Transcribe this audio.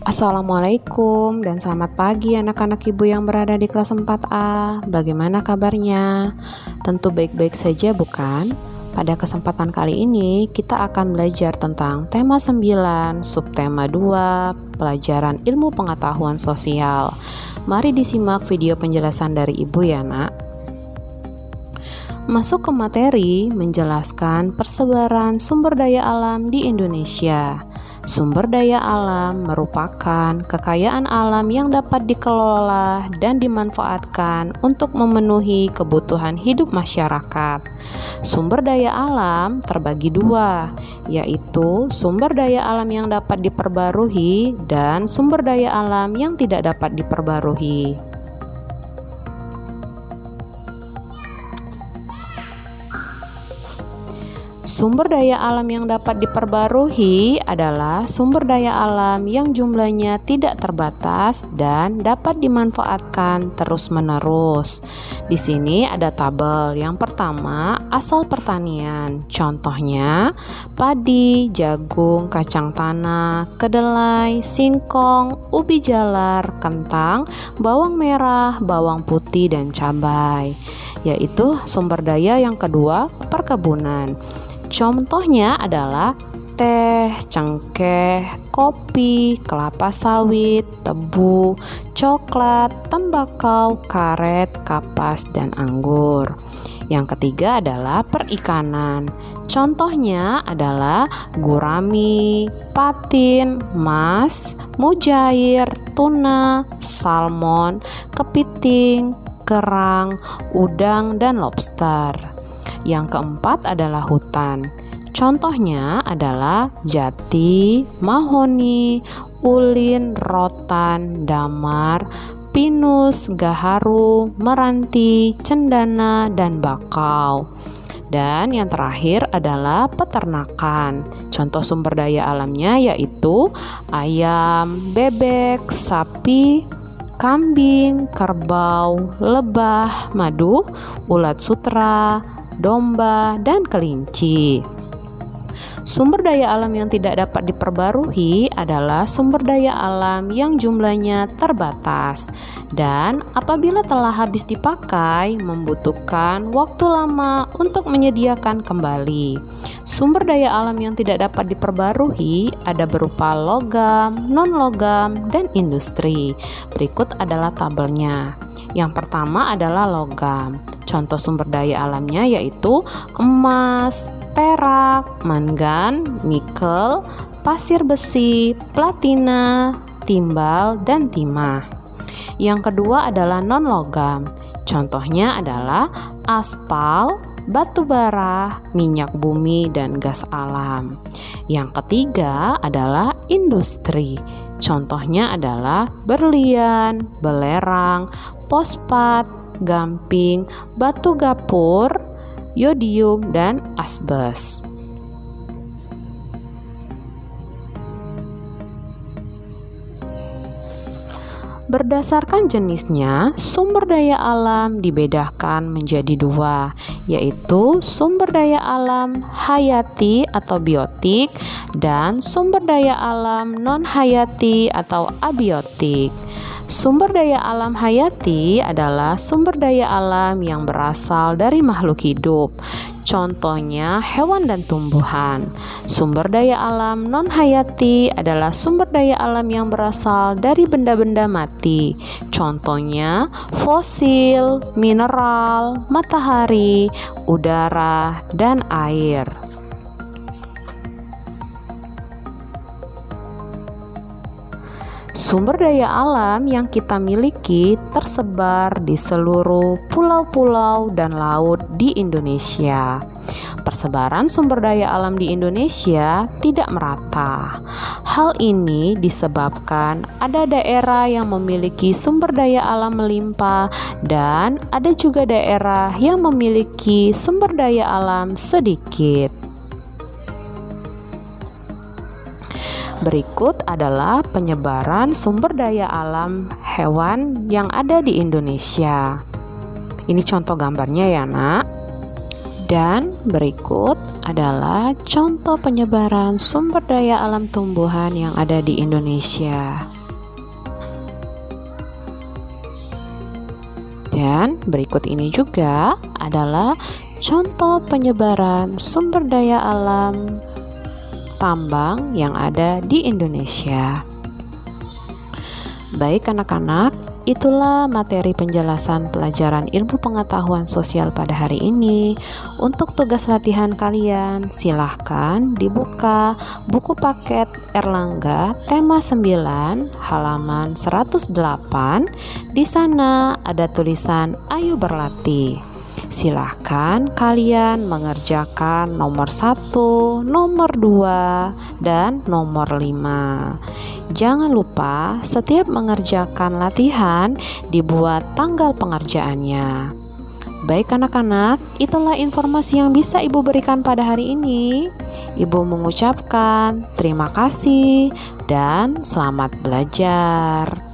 Assalamualaikum dan selamat pagi anak-anak ibu yang berada di kelas 4A. Bagaimana kabarnya? Tentu baik-baik saja bukan? Pada kesempatan kali ini kita akan belajar tentang tema 9, subtema 2, pelajaran ilmu pengetahuan sosial. Mari disimak video penjelasan dari ibu ya nak. Masuk ke materi menjelaskan persebaran sumber daya alam di Indonesia. Sumber daya alam merupakan kekayaan alam yang dapat dikelola dan dimanfaatkan untuk memenuhi kebutuhan hidup masyarakat. Sumber daya alam terbagi dua, yaitu sumber daya alam yang dapat diperbarui dan sumber daya alam yang tidak dapat diperbarui. Sumber daya alam yang dapat diperbarui adalah sumber daya alam yang jumlahnya tidak terbatas dan dapat dimanfaatkan terus-menerus. Di sini ada tabel. Yang pertama, asal pertanian. Contohnya, padi, jagung, kacang tanah, kedelai, singkong, ubi jalar, kentang, bawang merah, bawang putih, dan cabai. Yaitu sumber daya yang kedua, perkebunan. Contohnya adalah teh, cengkeh, kopi, kelapa sawit, tebu, coklat, tembakau, karet, kapas, dan anggur. Yang ketiga adalah perikanan. Contohnya adalah gurami, patin, mas, mujair, tuna, salmon, kepiting, kerang, udang, dan lobster. Yang keempat adalah hutan. Contohnya adalah jati, mahoni, ulin, rotan, damar, pinus, gaharu, meranti, cendana, dan bakau. Dan yang terakhir adalah peternakan. Contoh sumber daya alamnya yaitu ayam, bebek, sapi, kambing, kerbau, lebah, madu, ulat sutra, domba, dan kelinci. Sumber daya alam yang tidak dapat diperbarui adalah sumber daya alam yang jumlahnya terbatas dan apabila telah habis dipakai membutuhkan waktu lama untuk menyediakan kembali. Sumber daya alam yang tidak dapat diperbarui ada berupa logam, non-logam, dan industri. Berikut adalah tabelnya. Yang pertama adalah logam. Contoh sumber daya alamnya yaitu emas, perak, mangan, nikel, pasir besi, platina, timbal, dan timah. Yang kedua adalah non-logam. Contohnya adalah aspal, batu bara, minyak bumi, dan gas alam. Yang ketiga adalah industri. Contohnya adalah berlian, belerang, fosfat, gamping, batu gapur, yodium, dan asbes. Berdasarkan jenisnya, sumber daya alam dibedakan menjadi dua, yaitu sumber daya alam hayati atau biotik dan sumber daya alam non-hayati atau abiotik. Sumber daya alam hayati adalah sumber daya alam yang berasal dari makhluk hidup. Contohnya hewan dan tumbuhan. Sumber daya alam non-hayati adalah sumber daya alam yang berasal dari benda-benda mati. Contohnya fosil, mineral, matahari, udara, dan air. Sumber daya alam yang kita miliki tersebar di seluruh pulau-pulau dan laut di Indonesia. Persebaran sumber daya alam di Indonesia tidak merata. Hal ini disebabkan ada daerah yang memiliki sumber daya alam melimpah dan ada juga daerah yang memiliki sumber daya alam sedikit. Berikut adalah penyebaran sumber daya alam hewan yang ada di Indonesia. Ini contoh gambarnya ya nak. Dan berikut adalah contoh penyebaran sumber daya alam tumbuhan yang ada di Indonesia. Dan berikut ini juga adalah contoh penyebaran sumber daya alam tambang yang ada di Indonesia. Baik anak-anak, itulah materi penjelasan pelajaran ilmu pengetahuan sosial pada hari ini. Untuk tugas latihan kalian, silahkan dibuka buku paket Erlangga tema 9 halaman 108. Di sana ada tulisan "Ayo berlatih". Silahkan kalian mengerjakan nomor 1, nomor 2, dan nomor 5. Jangan lupa setiap mengerjakan latihan dibuat tanggal pengerjaannya. Baik anak-anak, itulah informasi yang bisa Ibu berikan pada hari ini. Ibu mengucapkan terima kasih dan selamat belajar.